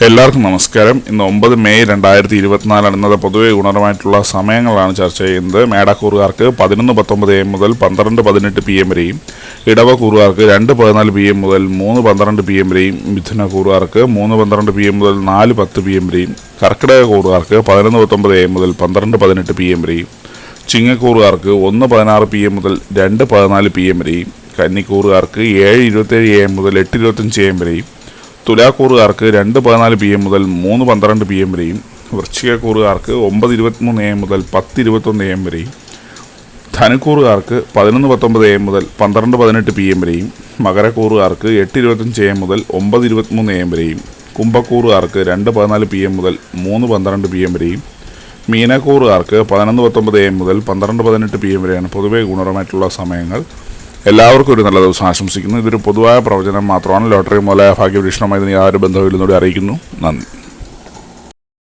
എല്ലാവർക്കും നമസ്കാരം. ഇന്ന് 9 മെയ് 2024 ഇന്നത്തെ പൊതുവെ ഗുണപരമായിട്ടുള്ള സമയങ്ങളാണ് ചർച്ച ചെയ്യുന്നത്. മേടക്കൂറുകാർക്ക് 11:19 AM മുതൽ 12:18 PM വരെയും, ഇടവക്കൂറുകാർക്ക് 2:14 PM മുതൽ 3:12 PM വരെയും, മിഥുനക്കൂറുകാർക്ക് 3:12 PM മുതൽ 4:10 PM വരെയും, കർക്കിടകക്കൂറുകാർക്ക് 11:19 AM മുതൽ 12:18 PM വരെയും, ചിങ്ങക്കൂറുകാർക്ക് 1:16 PM മുതൽ 2:14 PM വരെയും, കന്നിക്കൂറുകാർക്ക് 7:27 AM മുതൽ 8:25 AM വരെയും, തുലാക്കൂറുകാർക്ക് 2:14 PM മുതൽ 3:12 PM വരെയും, വൃശ്ചികക്കൂറുകാർക്ക് 9:23 AM മുതൽ 10:21 AM വരെയും, ധനുക്കൂറുകാർക്ക് 11:19 AM മുതൽ 12:18 PM വരെയും, മകരക്കൂറുകാർക്ക് 8:25 AM മുതൽ 9:23 AM വരെയും, കുംഭക്കൂറുകാർക്ക് 2:14 PM മുതൽ 3:12 PM വരെയും, മീനക്കൂറുകാർക്ക് 11:19 AM മുതൽ 12:18 PM വരെയാണ് പൊതുവെ ഗുണപരമായിട്ടുള്ള സമയങ്ങൾ. എല്ലാവർക്കും ഒരു നല്ല ദിവസം ആശംസിക്കുന്നു. ഇതൊരു പൊതുവായ പ്രവചനം മാത്രമാണ്. ലോട്ടറി മുതലായ ഭാഗ്യപരീക്ഷണമായി യാതൊരു ബന്ധവുമില്ലെന്നൂടെ അറിയിക്കുന്നു. നന്ദി.